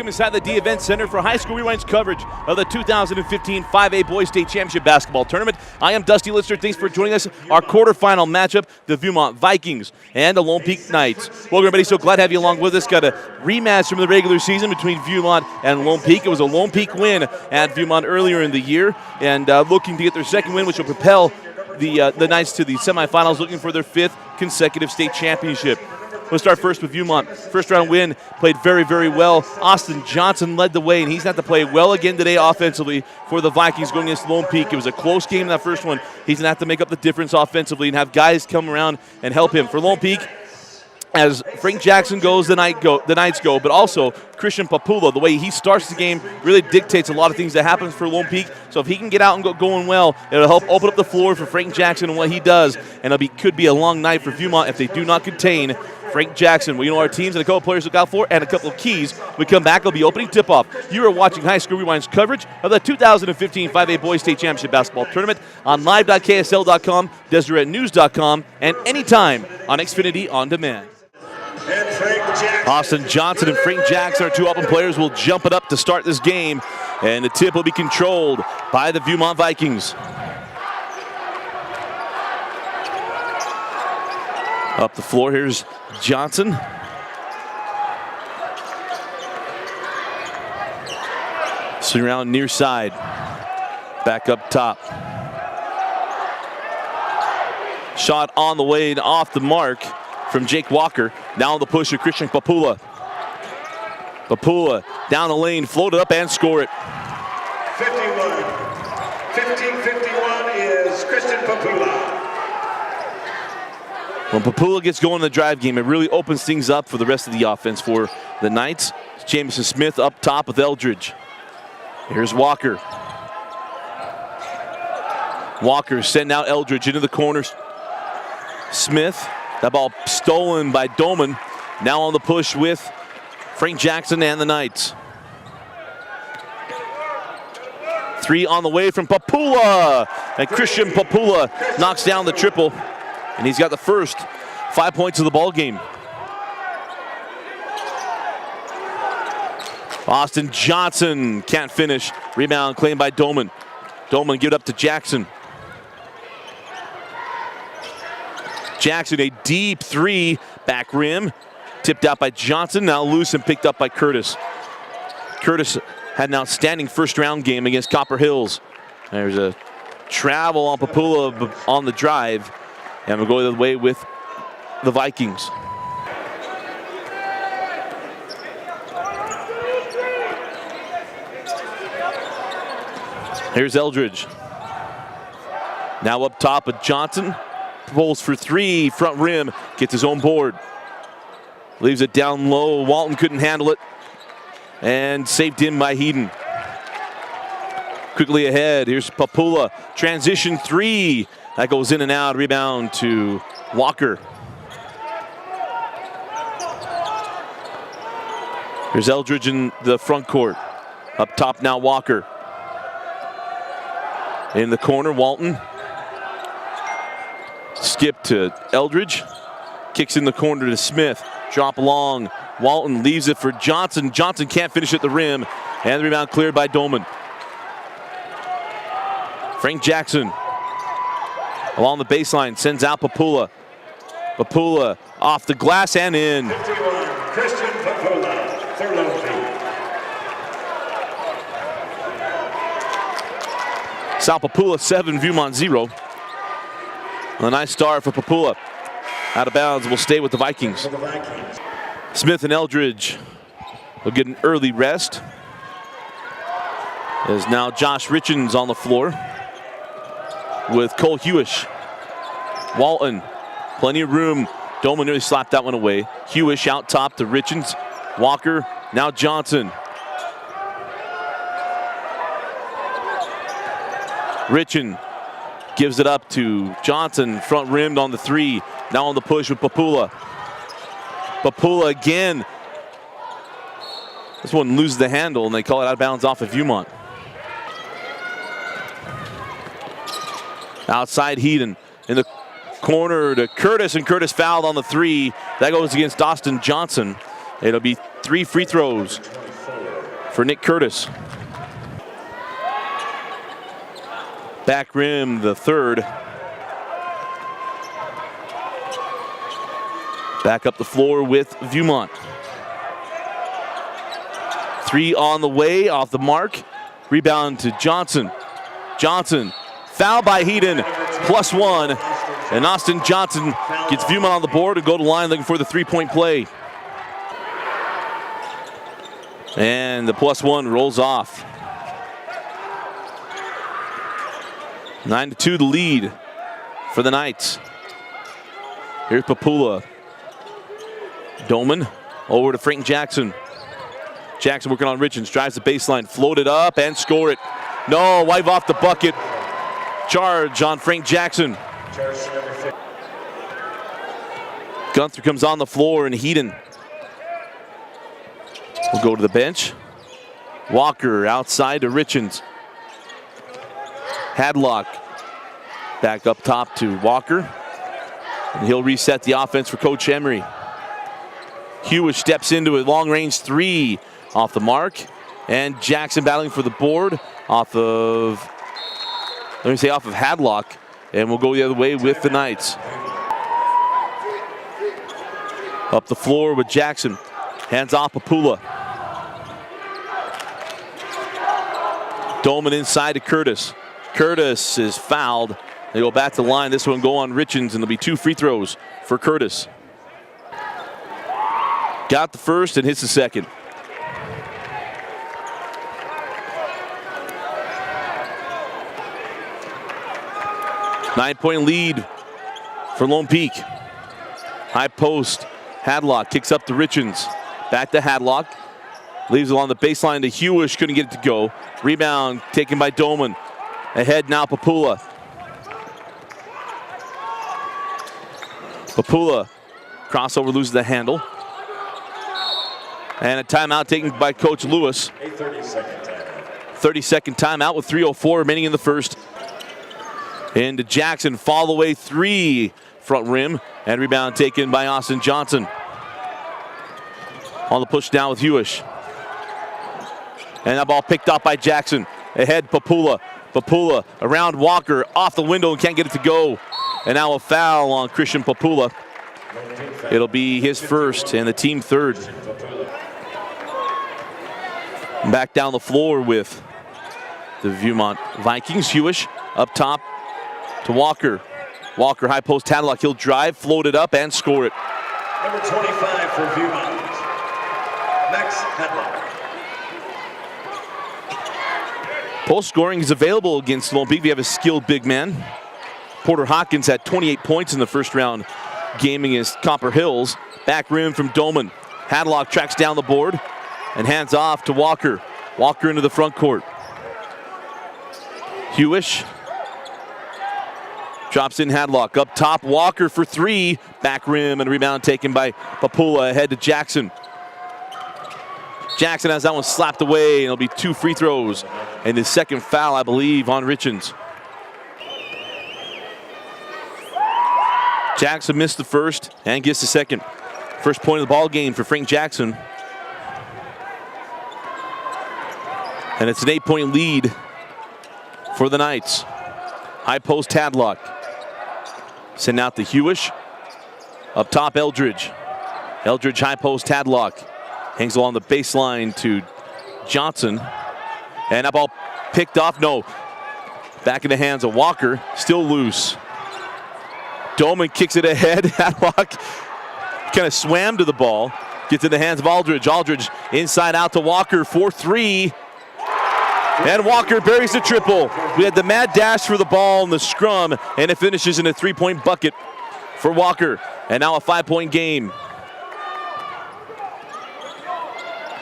Welcome inside the D Event Center for High School Rewind's coverage of the 2015 5A Boys State Championship Basketball Tournament. I am Dusty Lister. Thanks for joining us. Our quarterfinal matchup, the Viewmont Vikings and the Lone Peak Knights. Welcome, everybody. So glad to have you along with us. Got a rematch from the regular season between Viewmont and Lone Peak. It was a Lone Peak win at Viewmont earlier in the year, and looking to get their second win, which will propel the Knights to the semifinals, looking for their 5th consecutive state championship. We'll start first with Viewmont. First round win, played very, very well. Austin Johnson led the way, and he's going to have to play well again today offensively for the Vikings going against Lone Peak. It was a close game in that first one. He's going to have to make up the difference offensively and have guys come around and help him. For Lone Peak, as Frank Jackson goes, the Knights go, but also Christian Papula, the way he starts the game really dictates a lot of things that happens for Lone Peak. So if he can get out and go going well, it'll help open up the floor for Frank Jackson and what he does, and could be a long night for Viewmont if they do not contain Frank Jackson. Well, you know our teams and a couple players to look out for and a couple of keys. We come back, it'll be opening tip-off. You are watching High School Rewind's coverage of the 2015 5A Boys State Championship Basketball Tournament on live.ksl.com, DeseretNews.com, and anytime on Xfinity On Demand. Austin Johnson and Frank Jackson, our two open players, will jump it up to start this game, and the tip will be controlled by the Viewmont Vikings. Up the floor, here's Johnson. Swing around near side. Back up top. Shot on the way and off the mark from Jake Walker. Now on the push of Christian Papula. Papula down the lane, floated up and score it. 15-51 is Christian Papula. When Papula gets going in the drive game, it really opens things up for the rest of the offense for the Knights. Jamison Smith up top with Eldridge. Here's Walker. Walker sending out Eldridge into the corners. Smith, that ball stolen by Doman. Now on the push with Frank Jackson and the Knights. 3 on the way from Papula. And Christian Papula knocks down the triple. And he's got the first 5 points of the ball game. Austin Johnson can't finish. Rebound claimed by Doman. Doman give it up to Jackson. Jackson, a deep 3, back rim. Tipped out by Johnson, now loose and picked up by Curtis. Curtis had an outstanding first round game against Copper Hills. There's a travel on Papula on the drive. And we'll go the way with the Vikings. Here's Eldridge. Now up top with Johnson. Pulls for 3, front rim, gets his own board. Leaves it down low. Walton couldn't handle it. And saved in by Heaton. Quickly ahead, here's Papula. Transition 3. That goes in and out. Rebound to Walker. Here's Eldridge in the front court. Up top now, Walker. In the corner, Walton. Skip to Eldridge. Kicks in the corner to Smith. Drop long. Walton leaves it for Johnson. Johnson can't finish at the rim. And the rebound cleared by Doman. Frank Jackson along the baseline, sends out Papula. Papula off the glass and in. 51, Christian Papula, for Lone Peak. South Papula 7, Viewmont 0. A nice start for Papula. Out of bounds, will stay with the Vikings. Smith and Eldridge will get an early rest. As now Josh Richens on the floor with Cole Hewish. Walton, plenty of room. Doman nearly slapped that one away. Hewish out top to Richens. Walker, now Johnson. Richens gives it up to Johnson, front rimmed on the 3. Now on the push with Papula. Papula again. This one loses the handle and they call it out of bounds off of Viewmont. Outside Heaton in the corner to Curtis, and Curtis fouled on the 3. That goes against Austin Johnson. It'll be 3 free throws for Nick Curtis. Back rim, the third. Back up the floor with Viewmont. Three on the way, off the mark. Rebound to Johnson. Johnson, foul by Heaton, +1. And Austin Johnson gets Viewmont on the board to go to the line looking for the three-point play. And the +1 rolls off. 9-2 the lead for the Knights. Here's Papula. Doman over to Frank Jackson. Jackson working on Richards, drives the baseline, floated up and score it. No, wipe off the bucket. Charge on Frank Jackson. Gunther comes on the floor and Heaton will go to the bench. Walker outside to Richards. Hadlock back up top to Walker. And he'll reset the offense for Coach Emery. Hewish steps into a long-range three off the mark. And Jackson battling for the board off of Hadlock. And we'll go the other way with the Knights. Up the floor with Jackson. Hands off Papula. Dolman inside to Curtis. Curtis is fouled. They go back to the line. This one go on Richards, and there'll be 2 free throws for Curtis. Got the first and hits the second. Nine-point lead for Lone Peak. High post. Hadlock kicks up to Richards. Back to Hadlock. Leaves along the baseline to Hewish. Couldn't get it to go. Rebound taken by Doman. Ahead now Papula. Papula. Crossover loses the handle. And a timeout taken by Coach Lewis. A 30-second timeout. 30-second timeout with 3:04 remaining in the first. Into Jackson, fall away three, front rim, and rebound taken by Austin Johnson. On the push down with Hewish. And that ball picked up by Jackson. Ahead, Papula. Papula around Walker, off the window and can't get it to go. And now a foul on Christian Papula. It'll be his first and the team third. Back down the floor with the Viewmont Vikings. Hewish up top to Walker. Walker high post, Hadlock, he'll drive, float it up and score it. Number 25 for Viewmont, Max Hadlock. Post scoring is available against Lone Peak. We have a skilled big man. Porter Hawkins had 28 points in the first round game against Copper Hills. Back rim from Doman. Hadlock tracks down the board and hands off to Walker. Walker into the front court. Hewish drops in Hadlock. Up top, Walker for three. Back rim and rebound taken by Papula. Ahead to Jackson. Jackson has that one slapped away, and it'll be 2 free throws. And his second foul, I believe, on Richards. Jackson missed the first and gets the second. First point of the ball game for Frank Jackson. And it's an 8-point lead for the Knights. High post Hadlock. Send out to Hewish. Up top, Eldridge. Eldridge high post Hadlock. Hangs along the baseline to Johnson. And that ball picked off. No. Back in the hands of Walker. Still loose. Doman kicks it ahead. Hadlock kind of swam to the ball. Gets in the hands of Aldridge. Aldridge inside out to Walker for 3. And Walker buries the triple. We had the mad dash for the ball in the scrum, and it finishes in a 3-point bucket for Walker. And now a 5-point game.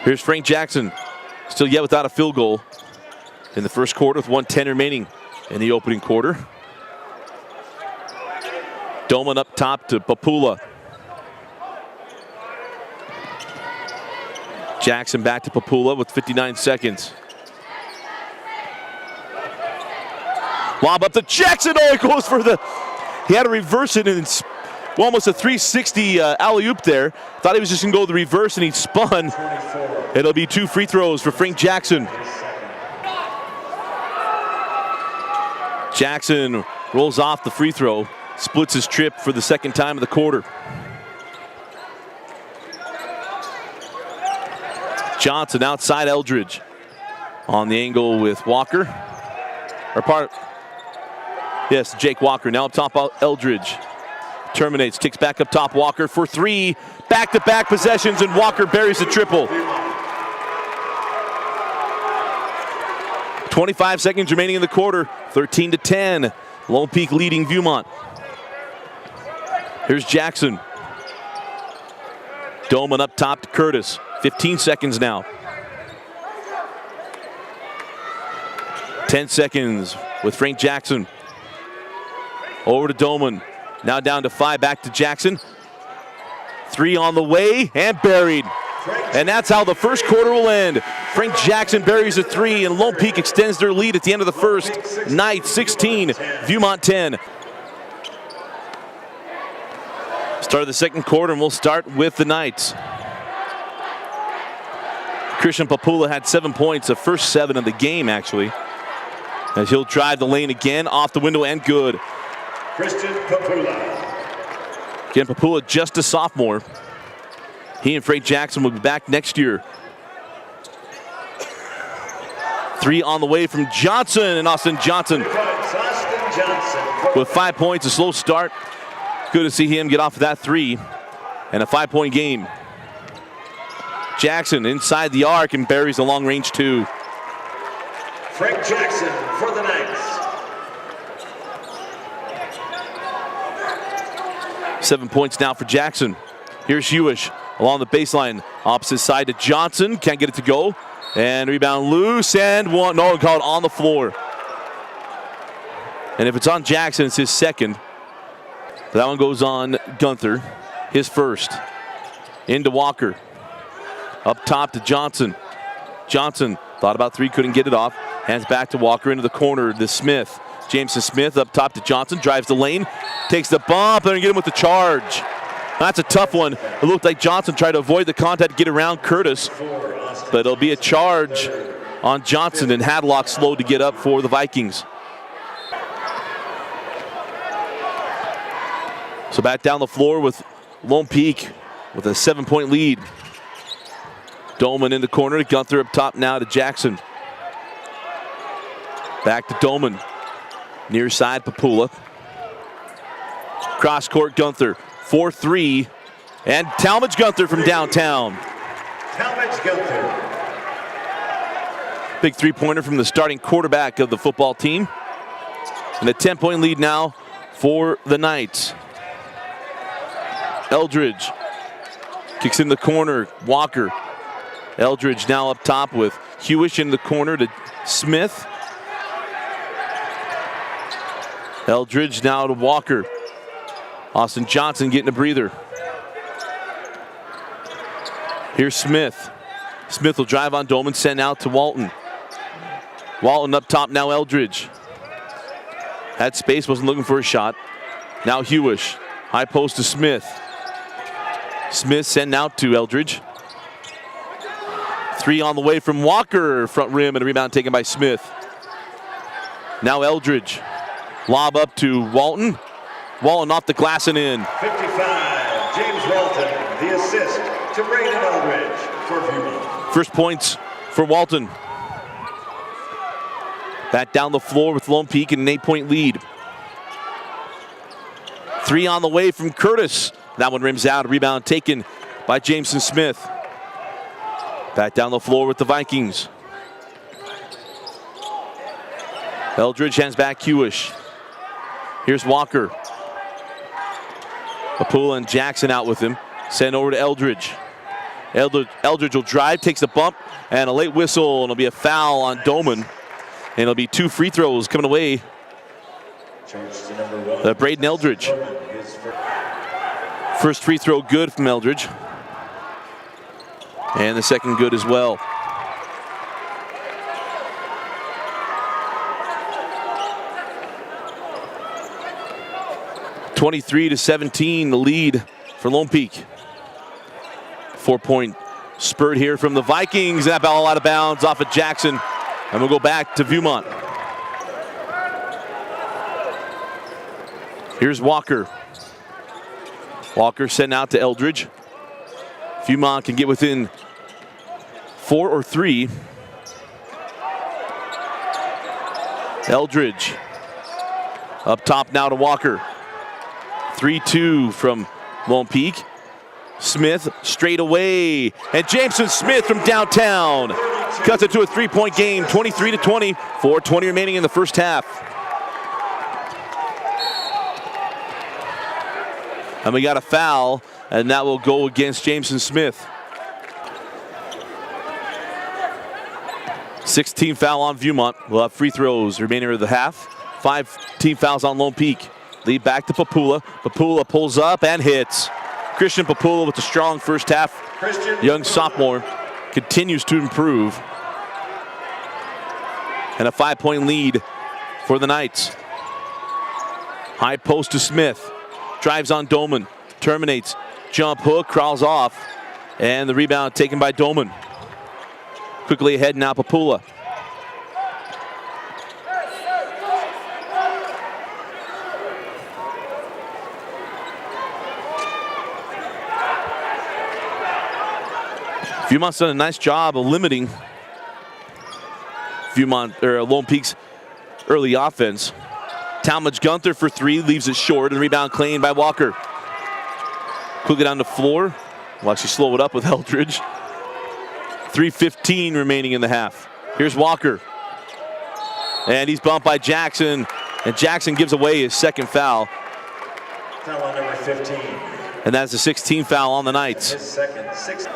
Here's Frank Jackson, still yet without a field goal in the first quarter with 1:10 remaining in the opening quarter. Doman up top to Papula. Jackson back to Papula with 59 seconds. Lob up to Jackson. Oh, he goes for the... He had to reverse it and Well, almost a 360 alley-oop there. Thought he was just going to go the reverse, and he spun. It'll be 2 free throws for Frank Jackson. Jackson rolls off the free throw, splits his trip for the second time of the quarter. Johnson outside Eldridge. On the angle with Walker. Yes, Jake Walker. Now up top Eldridge. Terminates, kicks back up top. Walker for 3. Back-to-back possessions, and Walker buries the triple. 25 seconds remaining in the quarter. 13-10. Lone Peak leading Viewmont. Here's Jackson. Doman up top to Curtis. 15 seconds now. 10 seconds with Frank Jackson. Over to Doman. Now down to 5, back to Jackson. 3 on the way, and buried. And that's how the first quarter will end. Frank Jackson buries a 3, and Lone Peak extends their lead at the end of the first. Knights 16, Viewmont 10. Start of the second quarter, and we'll start with the Knights. Christian Papula had 7 points, the first 7 of the game, actually. As he'll drive the lane again, off the window, and good. Christian Papula. Again, Papula just a sophomore. He and Frank Jackson will be back next year. 3 on the way from Johnson, and Austin Johnson with 5 points, a slow start. Good to see him get off of that 3, and a 5-point game. Jackson inside the arc and buries a long-range 2. Frank Jackson for the Knights. 7 points now for Jackson. Here's Hewish along the baseline, opposite side to Johnson. Can't get it to go. And rebound loose, and one, no, called on the floor. And if it's on Jackson, it's his second. That one goes on Gunther, his first. Into Walker. Up top to Johnson. Johnson thought about 3, couldn't get it off. Hands back to Walker into the corner to Smith. Jameson Smith up top to Johnson, drives the lane, takes the bump, and get him with the charge. That's a tough one. It looked like Johnson tried to avoid the contact, get around Curtis, but it'll be a charge on Johnson, and Hadlock slow to get up for the Vikings. So back down the floor with Lone Peak with a 7-point lead. Doman in the corner to Gunther, up top now to Jackson. Back to Doman. Near side, Papula. Cross court, Gunther. 4-3. And Talmadge Gunther from downtown. Talmadge Gunther. Big 3-pointer from the starting quarterback of the football team. And a 10-point lead now for the Knights. Eldridge kicks in the corner. Walker. Eldridge now up top with Hewish in the corner to Smith. Eldridge now to Walker. Austin Johnson getting a breather. Here's Smith. Smith will drive on Doman, send out to Walton. Walton up top now, Eldridge. Had space, wasn't looking for a shot. Now Hewish. High post to Smith. Smith sent out to Eldridge. 3 on the way from Walker, front rim, and a rebound taken by Smith. Now Eldridge. Lob up to Walton. Walton off the glass and in. 55, James Walton, the assist to Braden Eldridge for Viewmont. First points for Walton. Back down the floor with Lone Peak and an 8-point lead. 3 on the way from Curtis. That one rims out. A rebound taken by Jameson Smith. Back down the floor with the Vikings. Eldridge hands back Hewish. Here's Walker. Papula and Jackson out with him. Send over to Eldridge. Eldridge will drive, takes a bump, and a late whistle, and it'll be a foul on Doman. And it'll be 2 free throws coming away. Braden Eldridge. First free throw good from Eldridge. And the second good as well. 23-17, the lead for Lone Peak. 4-point spurt here from the Vikings. That ball out of bounds off of Jackson. And we'll go back to Viewmont. Here's Walker. Walker sent out to Eldridge. Viewmont can get within 4 or 3. Eldridge up top now to Walker. 3-2 from Lone Peak. Smith straight away. And Jameson Smith from downtown cuts it to a 3-point game, 23-20. 4:20 remaining in the first half. And we got a foul, and that will go against Jameson Smith. 16 foul on Viewmont. We'll have free throws remainder of the half. 5 team fouls on Lone Peak. Lead back to Papula. Papula pulls up and hits. Christian Papula with a strong first half. Young sophomore continues to improve. And a 5-point lead for the Knights. High post to Smith. Drives on Doman. Terminates. Jump hook. Crawls off. And the rebound taken by Doman. Quickly ahead now, Papula. Viewmont's done a nice job of limiting Lone Peak's early offense. Talmadge Gunther for 3, leaves it short, and rebound claimed by Walker. Quickly down the floor. We'll actually slow it up with Eldridge. 3:15 remaining in the half. Here's Walker. And he's bumped by Jackson. And Jackson gives away his second foul. Foul on number 15. And that's a 16 foul on the Knights. His second, 6.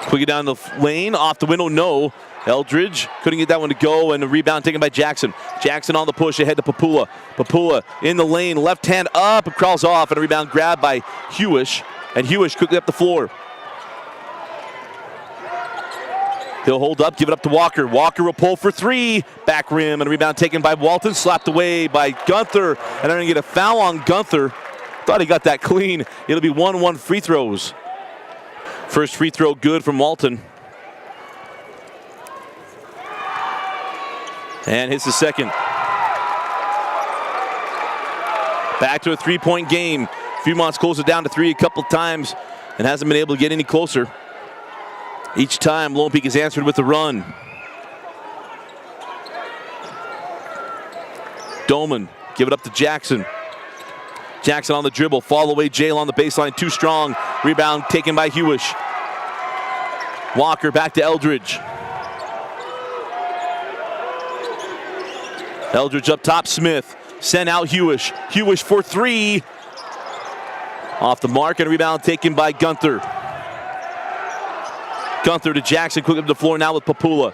Quickly down the lane, off the window, no. Eldridge couldn't get that one to go, and the rebound taken by Jackson. Jackson on the push ahead to Papula. Papula in the lane, left hand up, crawls off, and a rebound grabbed by Hewish, and Hewish quickly up the floor. He'll hold up, give it up to Walker. Walker will pull for 3, back rim, and a rebound taken by Walton, slapped away by Gunther, and they're gonna get a foul on Gunther. Thought he got that clean. It'll be 1-1 free throws. First free throw good from Walton. And hits the second. Back to a 3-point game. Viewmont's closed it down to 3 a couple times and hasn't been able to get any closer. Each time Lone Peak has answered with a run. Doman, give it up to Jackson. Jackson on the dribble, fall away Jale on the baseline, too strong. Rebound taken by Hewish. Walker back to Eldridge. Eldridge up top, Smith. Sent out Hewish. Hewish for 3. Off the mark, and a rebound taken by Gunther. Gunther to Jackson, quick up the floor now with Papula.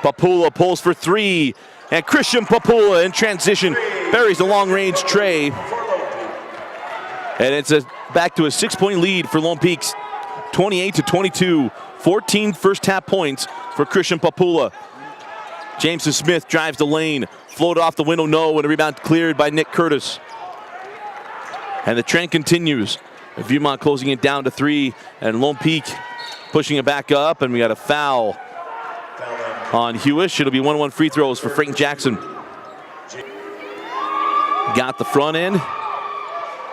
Papula pulls for 3. And Christian Papula in transition buries the long-range tray. And it's back to a 6-point lead for Lone Peaks. 28-22. 14 first half points for Christian Papula. Jameson Smith drives the lane. Floated off the window, no, and a rebound cleared by Nick Curtis. And the trend continues. Viewmont closing it down to 3, and Lone Peak pushing it back up, and we got a foul on Hewish. It'll be 1-1 free throws for Frank Jackson. Got the front end,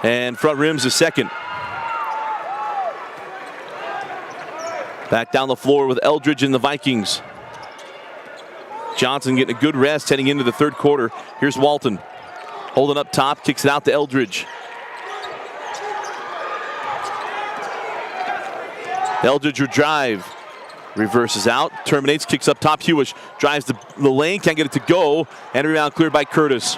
and front rim's the second. Back down the floor with Eldridge and the Vikings. Johnson getting a good rest heading into the third quarter. Here's Walton. Holding up top, kicks it out to Eldridge. Eldridge will drive. Reverses out, terminates, kicks up top. Hewish drives the lane, can't get it to go. And a rebound cleared by Curtis.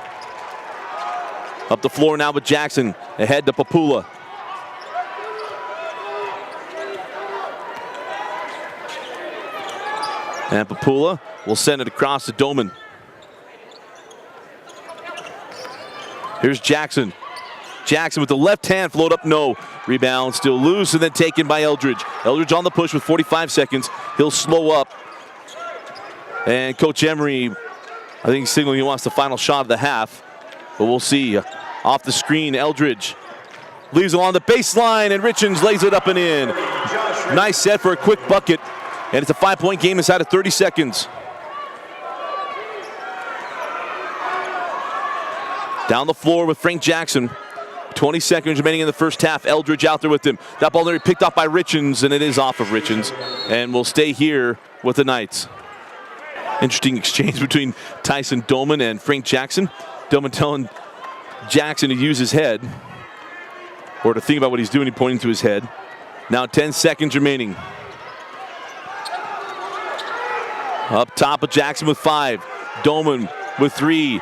Up the floor now with Jackson. Ahead to Papula. And Papula will send it across to Doman. Here's Jackson. Jackson with the left hand, float up, no. Rebound still loose and then taken by Eldridge. Eldridge on the push with 45 seconds. He'll slow up. And Coach Emery, I think he's signaling he wants the final shot of the half. But we'll see. Off the screen, Eldridge leaves along the baseline, and Richens lays it up and in. Nice set for a quick bucket. And it's a 5-point game inside of 30 seconds. Down the floor with Frank Jackson. 20 seconds remaining in the first half. Eldridge out there with him. That ball there picked off by Richens, and it is off of Richens. And we'll stay here with the Knights. Interesting exchange between Tyson Doman and Frank Jackson. Doman telling Jackson to use his head, or to think about what he's doing, he pointing to his head. Now 10 seconds remaining. Up top of Jackson with 5. Doman with 3.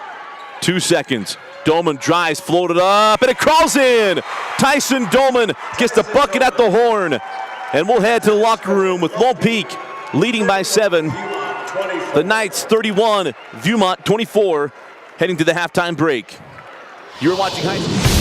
2 seconds. Doman drives, floated up, and it crawls in. Tyson Doman gets the bucket at the horn. And we'll head to the locker room with Lone Peak leading by 7. The Knights 31, Viewmont 24, heading to the halftime break. You're watching high school.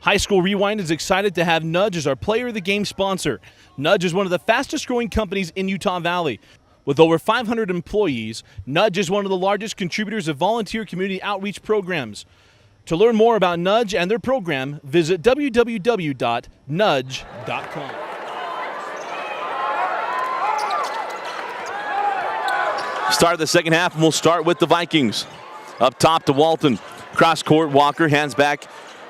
High School Rewind is excited to have Nudge as our Player of the Game sponsor. Nudge is one of the fastest growing companies in Utah Valley. With over 500 employees, Nudge is one of the largest contributors of volunteer community outreach programs. To learn more about Nudge and their program, visit www.nudge.com. Start of the second half, and we'll start with the Vikings. Up top to Walton. Cross court, Walker hands back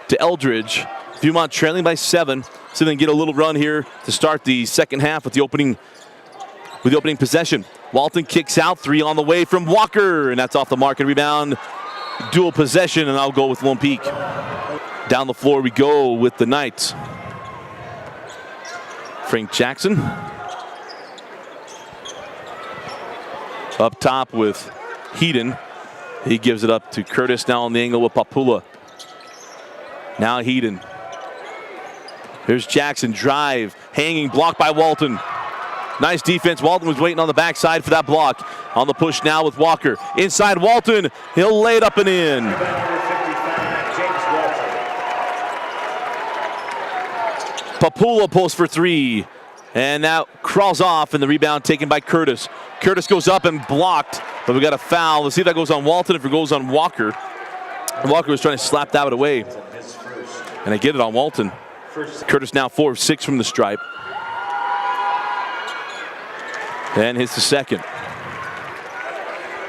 to Eldridge. Viewmont trailing by 7. So they can get a little run here to start the second half with the opening possession. Walton kicks out, 3 on the way from Walker, and that's off the mark and rebound. Dual possession, and I'll go with Lone Peak. Down the floor we go with the Knights. Frank Jackson. Up top with Heaton. He gives it up to Curtis, now on the angle with Papula. Now Heaton. Here's Jackson, drive, hanging, blocked by Walton. Nice defense. Walton was waiting on the backside for that block. On the push now with Walker. Inside Walton. He'll lay it up and in. Papula pulls for 3. And now crawls off, and the rebound taken by Curtis. Curtis goes up and blocked, but we got a foul. Let's see if that goes on Walton, if it goes on Walker. And Walker was trying to slap that one away. And they get it on Walton. Curtis now 4 of 6 from the stripe. And hits the second.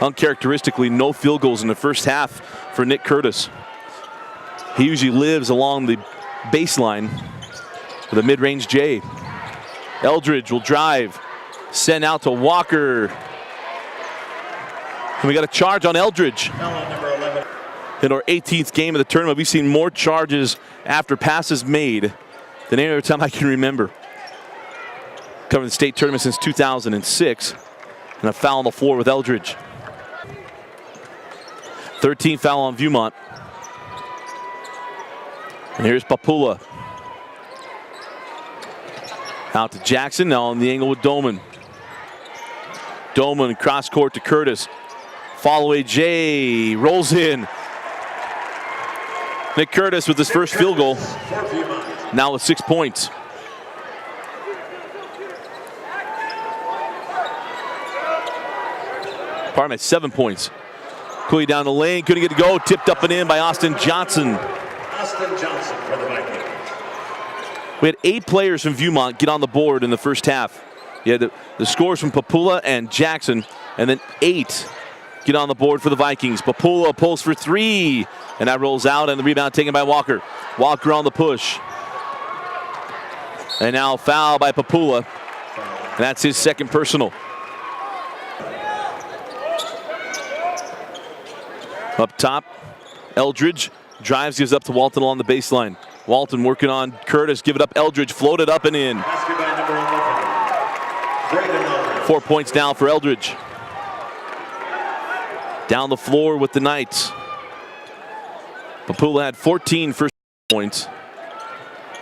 Uncharacteristically, no field goals in the first half for Nick Curtis. He usually lives along the baseline with a mid-range J. Eldridge will drive, send out to Walker. And we got a charge on Eldridge. In our 18th game of the tournament, we've seen more charges after passes made than any other time I can remember. Covering the state tournament since 2006. And a foul on the floor with Eldridge. 13th foul on Viewmont. And here's Papula. Out to Jackson, now on the angle with Doman. Doman cross court to Curtis. Follow away Jay, rolls in. Nick Curtis with his first field goal. Now with 6 points. Pardon me, 7 points. Quickly down the lane, couldn't get to go. Tipped up and in by Austin Johnson. Austin Johnson for the Vikings. We had 8 players from Viewmont get on the board in the first half. You had the scores from Papula and Jackson, and then 8 get on the board for the Vikings. Papula pulls for 3, and that rolls out, and the rebound taken by Walker. Walker on the push. And now foul by Papula. And that's his second personal. Up top, Eldridge drives, gives up to Walton along the baseline. Walton working on Curtis, give it up. Eldridge floated up and in. 4 points now for Eldridge. Down the floor with the Knights. Papula had 14 first points.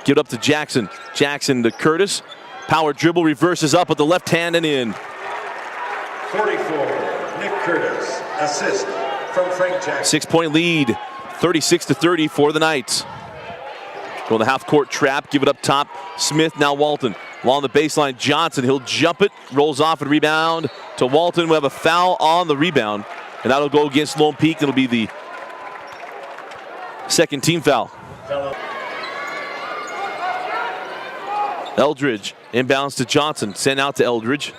Give it up to Jackson. Jackson to Curtis. Power dribble, reverses up with the left hand and in. 44, Nick Curtis. Assist from Frank Jackson. 6-point lead, 36-30 for the Knights. Go the half-court trap, give it up top. Smith, now Walton. Along the baseline, Johnson, he'll jump it, rolls off and rebound to Walton. We have a foul on the rebound, and that'll go against Lone Peak. It'll be the second team foul. Eldridge inbounds to Johnson, sent out to Eldridge.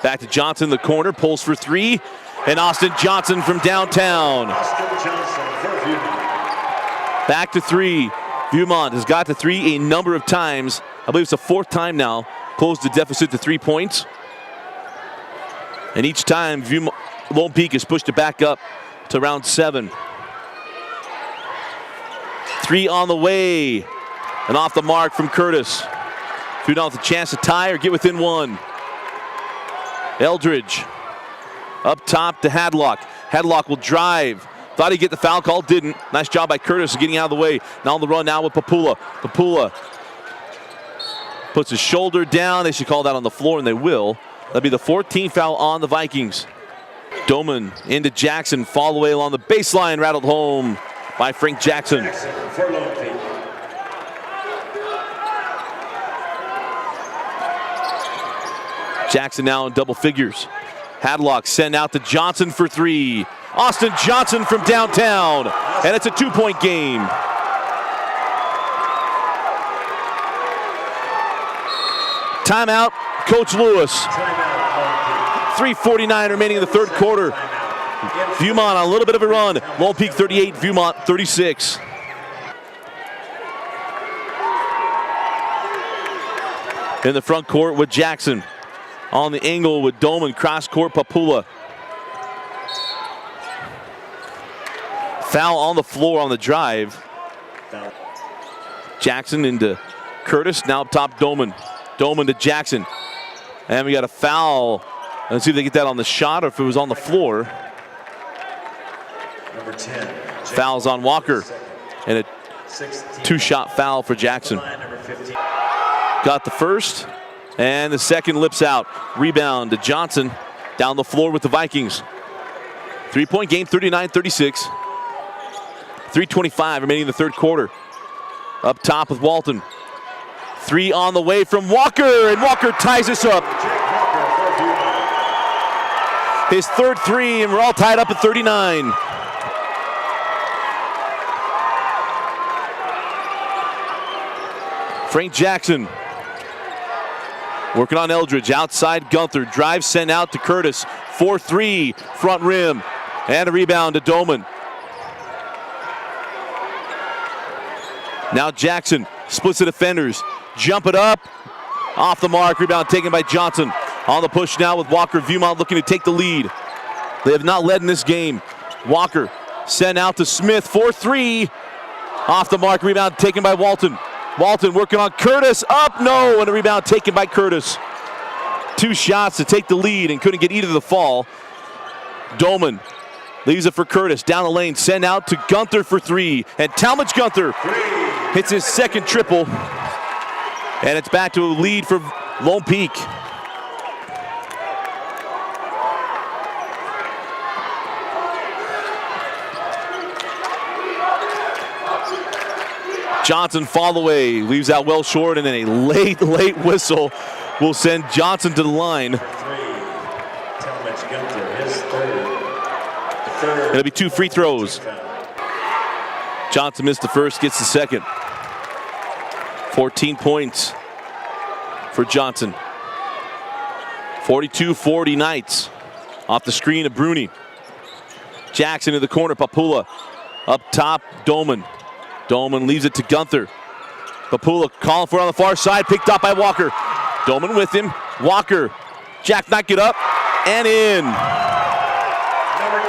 Back to Johnson in the corner, pulls for three, and Austin Johnson from downtown. Austin Johnson for Viewmont. Back to three. Viewmont has got to three a number of times. I believe it's the fourth time now. Closed the deficit to 3 points. And each time, Lone Peak has pushed it back up to round 7. Three on the way. And off the mark from Curtis. Viewmont with a chance to tie or get within one. Eldridge up top to Hadlock. Hadlock will drive. Thought he'd get the foul call, didn't. Nice job by Curtis getting out of the way. Now on the run now with Papula. Papula puts his shoulder down. They should call that on the floor, and they will. That'll be the 14th foul on the Vikings. Doman into Jackson. Fall away along the baseline. Rattled home by Frank Jackson. Jackson for Lone Peak. Jackson now in double figures. Hadlock sent out to Johnson for three. Austin Johnson from downtown. And it's a 2-point game. Timeout, Coach Lewis. Timeout, 3:49 remaining in the third quarter. Viewmont on a little bit of a run. Lone Peak 38, Viewmont 36. In the front court with Jackson. On the angle with Doman, cross court Papula. Foul on the floor on the drive. Jackson into Curtis, now up top Doman. Doman to Jackson. And we got a foul. Let's see if they get that on the shot or if it was on the floor. Number 10. Fouls on Walker. And a 2-shot foul for Jackson. Number 15. Got the first. And the second lips out. Rebound to Johnson. Down the floor with the Vikings. 3-point game, 39-36. 3:25 remaining in the third quarter. Up top with Walton. Three on the way from Walker, and Walker ties us up. His third three, and we're all tied up at 39. Frank Jackson working on Eldridge. Outside Gunther. Drive sent out to Curtis. 4-3 front rim. And a rebound to Doman. Now Jackson splits the defenders. Jump it up. Off the mark. Rebound taken by Johnson. On the push now with Walker. Viewmont looking to take the lead. They have not led in this game. Walker sent out to Smith. 4-3. Off the mark. Rebound taken by Walton. Walton working on Curtis. Up, no, and a rebound taken by Curtis. 2 shots to take the lead and couldn't get either of the fall. Doman leaves it for Curtis. Down the lane, send out to Gunther for 3. And Talmadge Gunther hits his second triple. And it's back to a lead for Lone Peak. Johnson fall away, leaves out well short, and then a late whistle will send Johnson to the line. Talmadge Gunther, his third. It'll be 2 free throws. Johnson missed the first, gets the second. 14 points for Johnson. 42-40 Knights. Off the screen of Bruni. Jackson in the corner, Papula. Up top, Doman. Doman leaves it to Gunther. Papula calling for it on the far side, picked up by Walker. Doman with him. Walker. Jack knock it up and in. Number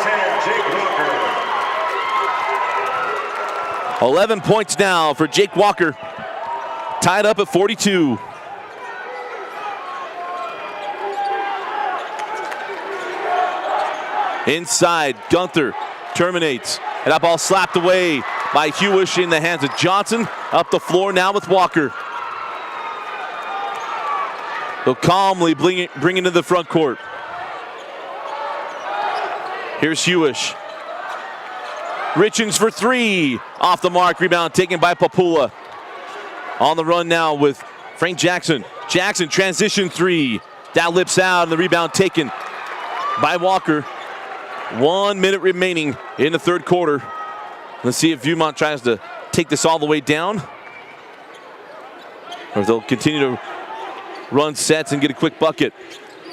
10, Jake Walker. 11 points now for Jake Walker. Tied up at 42. Inside, Gunther terminates. And that ball slapped away by Hewish in the hands of Johnson. Up the floor now with Walker. They'll calmly bring it to the front court. Here's Hewish. Richens for three. Off the mark. Rebound taken by Papula. On the run now with Frank Jackson. Jackson transition three. That lips out and the rebound taken by Walker. 1 minute remaining in the third quarter. Let's see if Viewmont tries to take this all the way down, or if they'll continue to run sets and get a quick bucket.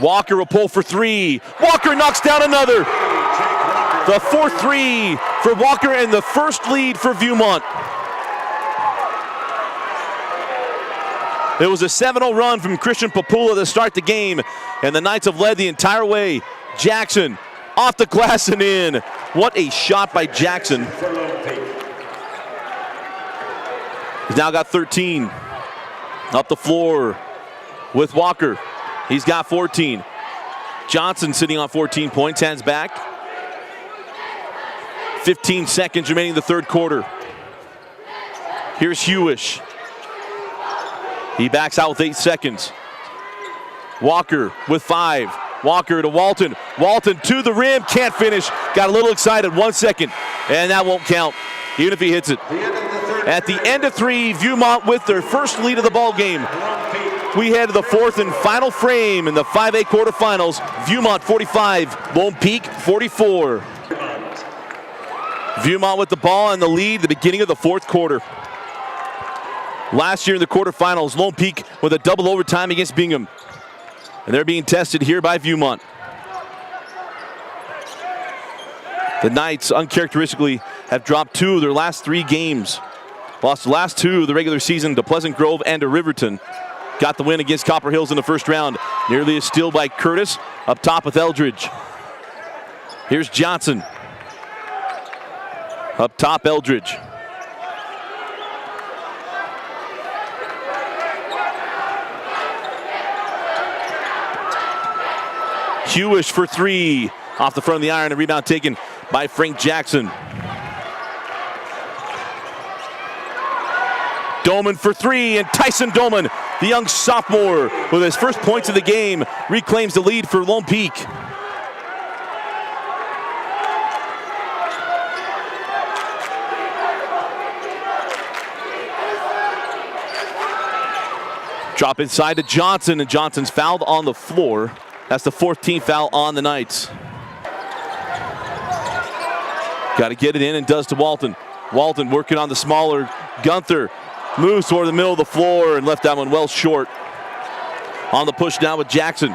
Walker will pull for three. Walker knocks down another. The fourth three for Walker and the first lead for Viewmont. It was a 7-0 run from Christian Papula to start the game, and the Knights have led the entire way. Jackson off the glass and in. What a shot by Jackson. He's now got 13. Up the floor with Walker. He's got 14. Johnson sitting on 14 points, hands back. 15 seconds remaining in the third quarter. Here's Hewish. He backs out with 8 seconds. Walker with 5. Walker to Walton. Walton to the rim, can't finish. Got a little excited, 1 second, and that won't count, even if he hits it. At the end of 3, Viewmont with their first lead of the ball game. We head to the fourth and final frame in the 5A quarterfinals. Viewmont 45, Lone Peak 44. Viewmont with the ball and the lead at the beginning of the fourth quarter. Last year in the quarterfinals, Lone Peak with a double overtime against Bingham. And they're being tested here by Viewmont. The Knights uncharacteristically have dropped 2 of their last 3 games. Lost the last 2 of the regular season to Pleasant Grove and to Riverton. Got the win against Copper Hills in the first round. Nearly a steal by Curtis, up top with Eldridge. Here's Johnson. Up top, Eldridge. Hewish for 3. Off the front of the iron, a rebound taken by Frank Jackson. Doman for 3, and Tyson Doman, the young sophomore, with his first points of the game, reclaims the lead for Lone Peak. Drop inside to Johnson, and Johnson's fouled on the floor. That's the 4th team foul on the Knights. Got to get it in, and does to Walton. Walton working on the smaller Gunther. Moves toward the middle of the floor and left that one well short. On the push now with Jackson.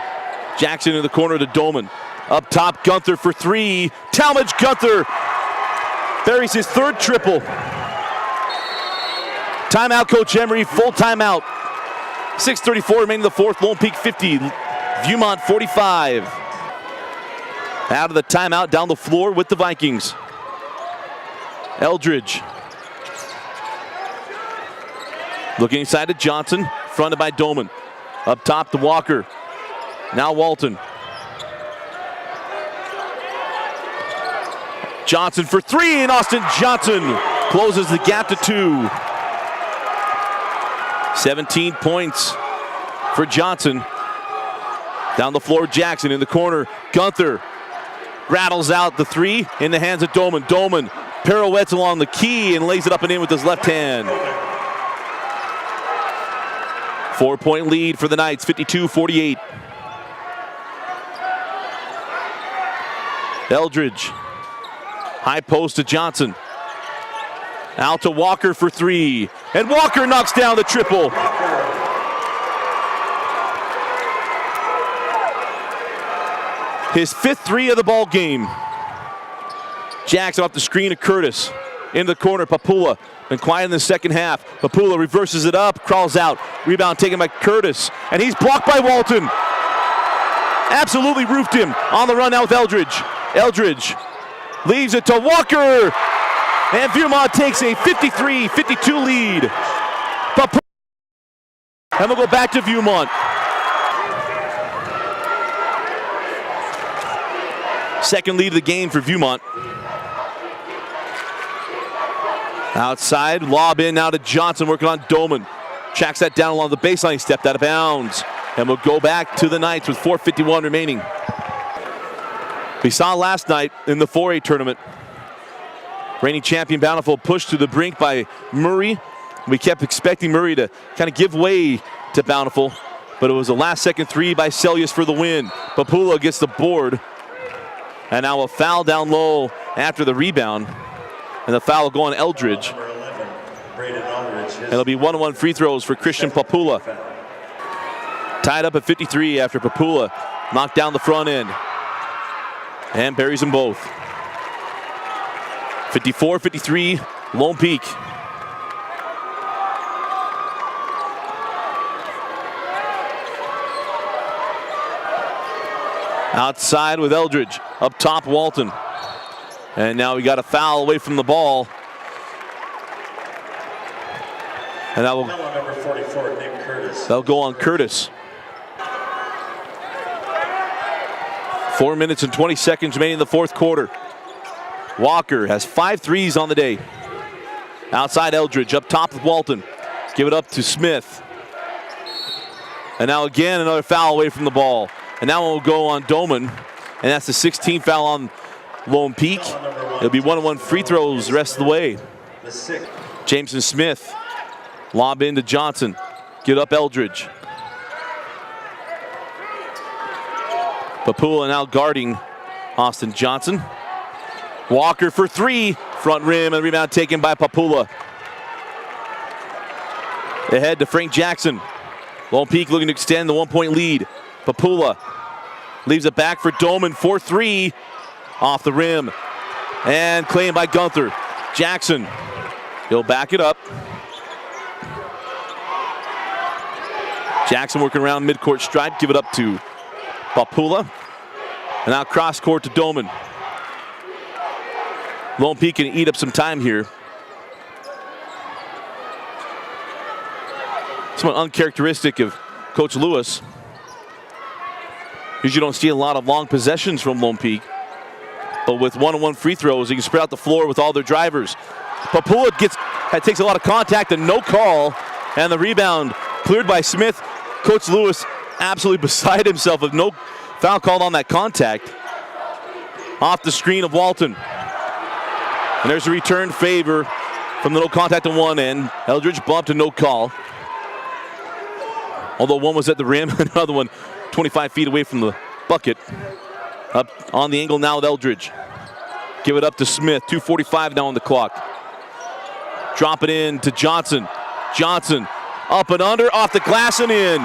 Jackson in the corner to Doman. Up top, Gunther for 3. Talmadge Gunther buries his 3rd triple. Timeout, Coach Emery, full timeout. 6:34 remaining in the fourth. Lone Peak 50, Viewmont 45. Out of the timeout, down the floor with the Vikings. Eldridge. Looking inside to Johnson, fronted by Doman. Up top to Walker. Now Walton. Johnson for 3, and Austin Johnson closes the gap to 2. 17 points for Johnson. Down the floor, Jackson in the corner. Gunther rattles out the 3 in the hands of Doman. Doman pirouettes along the key and lays it up and in with his left hand. 4-point lead for the Knights, 52-48. Eldridge. High post to Johnson. Out to Walker for 3. And Walker knocks down the triple. His 5th 3 of the ball game. Jackson off the screen of Curtis. In the corner, Papula. Been quiet in the second half. Papula reverses it up, crawls out. Rebound taken by Curtis. And he's blocked by Walton. Absolutely roofed him. On the run now with Eldridge. Eldridge leaves it to Walker. And Viewmont takes a 53-52 lead. Papula. And we'll go back to Viewmont. Second lead of the game for Viewmont. Outside, lob in now to Johnson, working on Doman. Tracks that down along the baseline, stepped out of bounds. And we'll go back to the Knights with 4:51 remaining. We saw last night in the 4A tournament, reigning champion Bountiful pushed to the brink by Murray. We kept expecting Murray to kind of give way to Bountiful, but it was a last-second three by Celius for the win. Papula gets the board, and now a foul down low after the rebound, and the foul will go on Eldridge. It'll be 1-1 free throws for Christian Papula. Tied up at 53 after Papula knocked down the front end and buries them both. 54-53, Lone Peak. Outside with Eldridge, up top Walton. And now we got a foul away from the ball. And that'll go on Curtis. 4 minutes and 20 seconds remaining in the fourth quarter. Walker has 5 threes on the day. Outside Eldridge, up top with Walton. Give it up to Smith. And now again another foul away from the ball. And now we'll go on Doman. And that's the 16th foul on Lone Peak. It'll be 1-1 free throws the rest of the way. Jameson Smith. Lob into Johnson. Get up Eldridge. Papula now guarding Austin Johnson. Walker for 3. Front rim and rebound taken by Papula. Ahead to Frank Jackson. Lone Peak looking to extend the 1-point lead. Papula leaves it back for Doman for 3. Off the rim. And claimed by Gunther. Jackson. He'll back it up. Jackson working around midcourt stripe. Give it up to Papula. And now cross court to Doman. Lone Peak can eat up some time here. Somewhat uncharacteristic of Coach Lewis. Usually don't see a lot of long possessions from Lone Peak. But with 1-on-1 free throws, he can spread out the floor with all their drivers. Papula takes a lot of contact and no call. And the rebound cleared by Smith. Coach Lewis absolutely beside himself with no foul called on that contact. Off the screen of Walton. And there's a return favor from the no contact on one end. Eldridge bumped and no call. Although one was at the rim, another one 25 feet away from the bucket. Up on the angle now with Eldridge. Give it up to Smith. 2:45 now on the clock. Drop it in to Johnson. Johnson up and under, off the glass and in.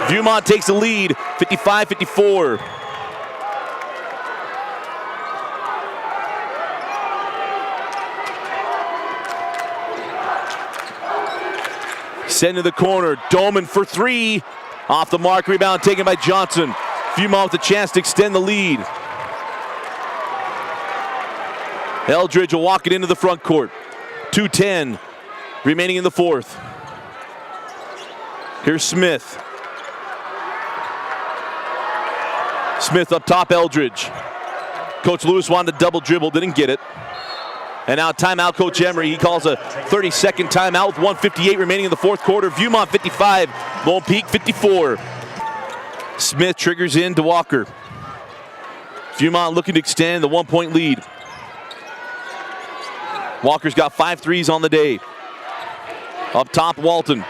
Viewmont takes the lead, 55-54. Send to the corner, Doman for 3. Off the mark, rebound taken by Johnson. Viewmont with a chance to extend the lead. Eldridge will walk it into the front court. 2:10 remaining in the fourth. Here's Smith. Smith up top, Eldridge. Coach Lewis wanted to double dribble, didn't get it. And now timeout, Coach Emery. He calls a 30-second timeout with 1:58 remaining in the fourth quarter. Viewmont 55, Lone Peak 54. Smith triggers in to Walker. Viewmont looking to extend the 1-point lead. Walker's got 5 threes on the day. Up top, Walton.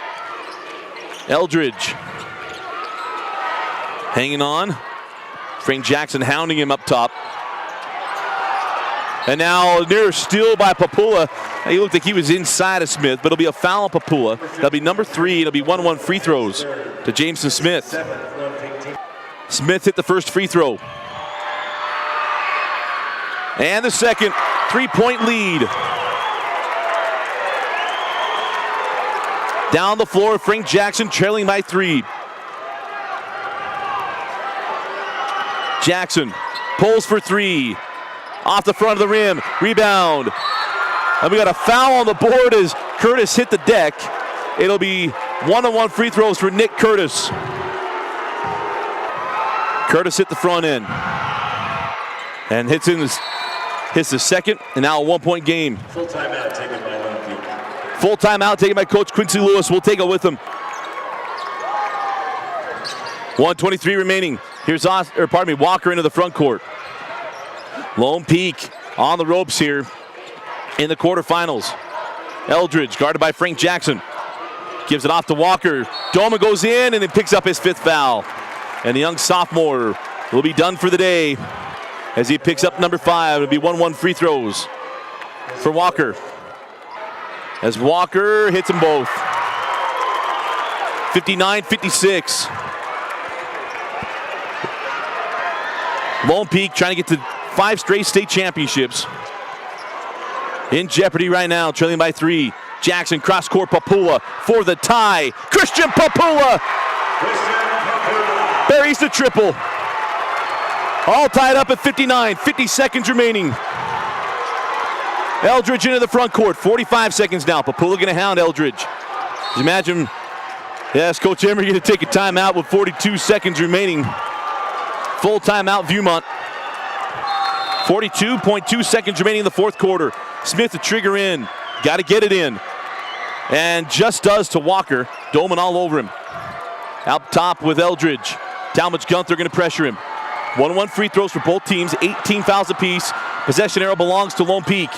Eldridge. Hanging on. Frank Jackson hounding him up top. And now near steal by Papula. He looked like he was inside of Smith, but it'll be a foul on Papula. That'll be number 3. It'll be 1-1 free throws to Jameson Smith. Smith hit the first free throw. And the second 3-point lead. Down the floor, Frank Jackson trailing by 3. Jackson pulls for 3. Off the front of the rim, rebound. And we got a foul on the board as Curtis hit the deck. It'll be 1-on-1 free throws for Nick Curtis. Curtis hit the front end. And hits the second, and now a 1-point game. Full timeout taken by Lone Peak. Full timeout taken by Coach Quincy Lewis. We'll take it with him. 1:23 remaining. Here's Walker into the front court. Lone Peak on the ropes here in the quarterfinals. Eldridge guarded by Frank Jackson. Gives it off to Walker. Doman goes in and then picks up his 5th foul. And the young sophomore will be done for the day as he picks up number 5. It'll be 1-1 free throws for Walker. As Walker hits them both. 59-56. Lone Peak trying to get to 5 straight state championships. In jeopardy right now, trailing by 3. Jackson cross-court Papula for the tie. Christian Papula buries the triple. All tied up at 59, 50 seconds remaining. Eldridge into the front court, 45 seconds now. Papula going to hound Eldridge. Just imagine, yes, Coach Emery going to take a timeout with 42 seconds remaining. Full timeout, Viewmont. 42.2 seconds remaining in the 4th quarter. Smith to trigger in. Got to get it in. And just does to Walker. Doman all over him. Out top with Eldridge. Talmadge Gunther going to pressure him. 1-1 free throws for both teams. 18 fouls apiece. Possession arrow belongs to Lone Peak.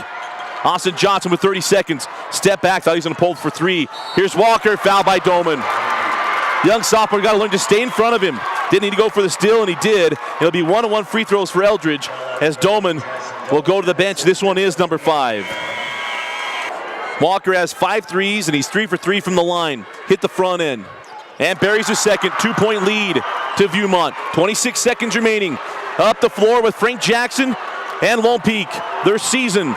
Austin Johnson with 30 seconds. Step back. Thought he was going to pull for 3. Here's Walker. Foul by Doman. Young sophomore got to learn to stay in front of him. Didn't need to go for the steal, and he did. It'll be 1-1 free throws for Eldridge as Doman will go to the bench. This one is number 5. Walker has 5 threes, and he's 3 for 3 from the line. Hit the front end. And buries a second. 2-point lead to Viewmont. 26 seconds remaining. Up the floor with Frank Jackson and Lone Peak. Their season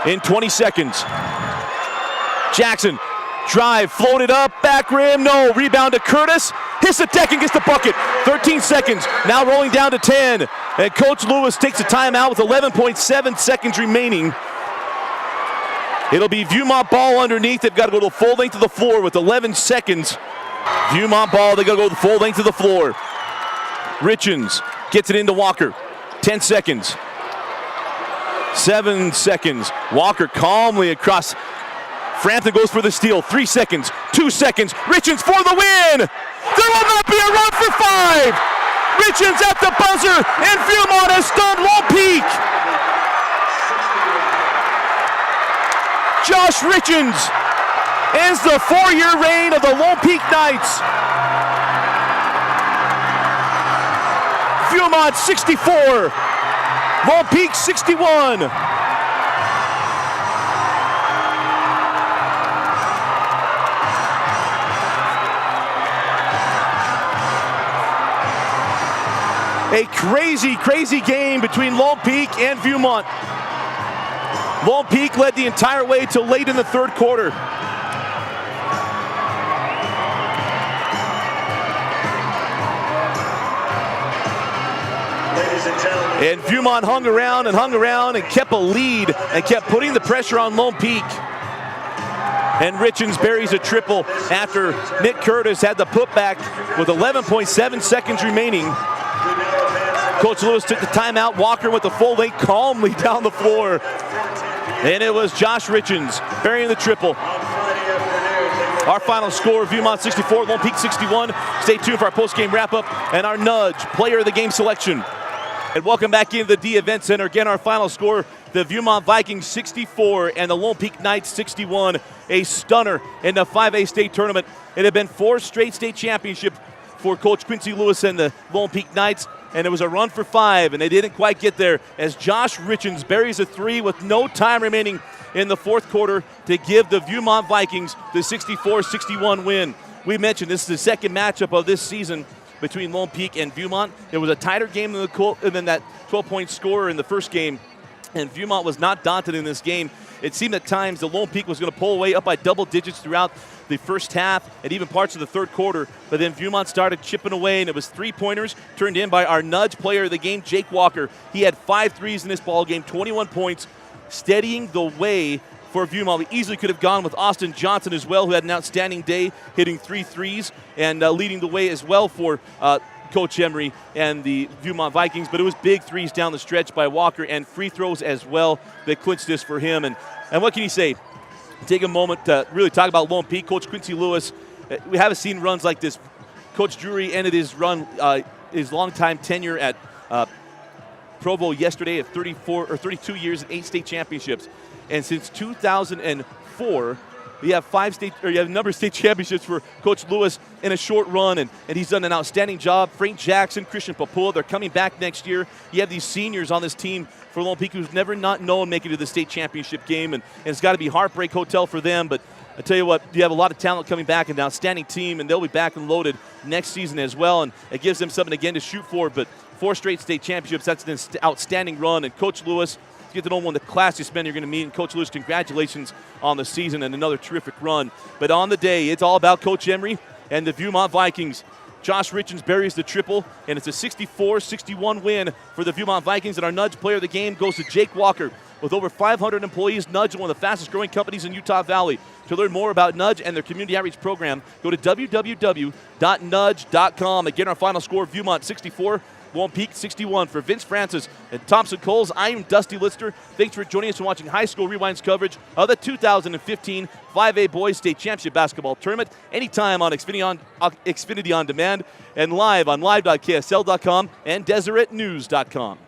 in 20 seconds. Jackson, drive, floated up, back rim, no. Rebound to Curtis. Hits the deck and gets the bucket. 13 seconds, now rolling down to 10. And Coach Lewis takes a timeout with 11.7 seconds remaining. It'll be Viewmont ball underneath. They've got to go the full length of the floor with 11 seconds. Viewmont ball, they got to go the full length of the floor. Richens gets it into Walker. 10 seconds. 7 seconds. Walker calmly across. Frampton goes for the steal. 3 seconds. 2 seconds. Richens for the win. There will not be a run for 5. Richens at the buzzer, and Viewmont has stunned Lone Peak. Josh Richens ends the 4-year reign of the Lone Peak Knights. Viewmont 64, Lone Peak 61. A crazy, crazy game between Lone Peak and Viewmont. Lone Peak led the entire way till late in the 3rd quarter. Ladies and gentlemen. And Viewmont hung around and kept a lead and kept putting the pressure on Lone Peak. And Richens buries a triple after Nick Curtis had the putback with 11.7 seconds remaining. Coach Lewis took the timeout. Walker with the full length calmly down the floor. And it was Josh Richens burying the triple. Our final score, Viewmont 64, Lone Peak 61. Stay tuned for our post-game wrap-up and our nudge, player of the game selection. And welcome back into the D Event Center. Again, our final score, the Viewmont Vikings 64 and the Lone Peak Knights 61. A stunner in the 5A state tournament. It had been 4 straight state championships for Coach Quincy Lewis and the Lone Peak Knights, and it was a run for 5, and they didn't quite get there as Josh Richens buries a 3 with no time remaining in the 4th quarter to give the Viewmont Vikings the 64-61 win. We mentioned this is the second matchup of this season between Lone Peak and Viewmont. It was a tighter game than that 12-point score in the first game, and Viewmont was not daunted in this game. It seemed at times the Lone Peak was going to pull away up by double digits throughout the first half and even parts of the 3rd quarter, but then Viewmont started chipping away, and it was 3-pointers turned in by our nudge player of the game, Jake Walker. He had 5 threes in this ball game, 21 points, steadying the way for Viewmont. We easily could have gone with Austin Johnson as well, who had an outstanding day, hitting 3 threes and leading the way as well for Coach Emery and the Viewmont Vikings, but it was big threes down the stretch by Walker and free throws as well that clinched this for him. And what can you say? Take a moment to really talk about Lone Peak. Coach Quincy Lewis, we haven't seen runs like this Coach Drury ended his run, his longtime tenure at Provo yesterday of 32 years and 8 state championships. And since 2004, you have a number of state championships for Coach Lewis in a short run, and he's done an outstanding job. Frank Jackson, Christian Papua, they're coming back next year. You have these seniors on this team for Lone Peak who's never not known making it to the state championship game, and it's got to be Heartbreak Hotel for them. But I tell you what, you have a lot of talent coming back, an outstanding team, and they'll be back and loaded next season as well, and it gives them something again to shoot for. But 4 straight state championships, that's an outstanding run, and Coach Lewis, get to know one of the classiest men you're going to meet. And Coach Lewis, congratulations on the season and another terrific run. But on the day, it's all about Coach Emery and the Viewmont Vikings. Josh Richens buries the triple, and it's a 64-61 win for the Viewmont Vikings. And our Nudge player of the game goes to Jake Walker. With over 500 employees, Nudge is one of the fastest growing companies in Utah Valley. To learn more about Nudge and their community outreach program, go to www.nudge.com. Again, our final score, Viewmont 64, Lone Peak 61. For Vince Francis and Thompson Coles, I am Dusty Lister. Thanks for joining us and watching High School Rewind's coverage of the 2015 5A Boys State Championship Basketball Tournament anytime on Xfinity on Demand and live on live.ksl.com and DeseretNews.com.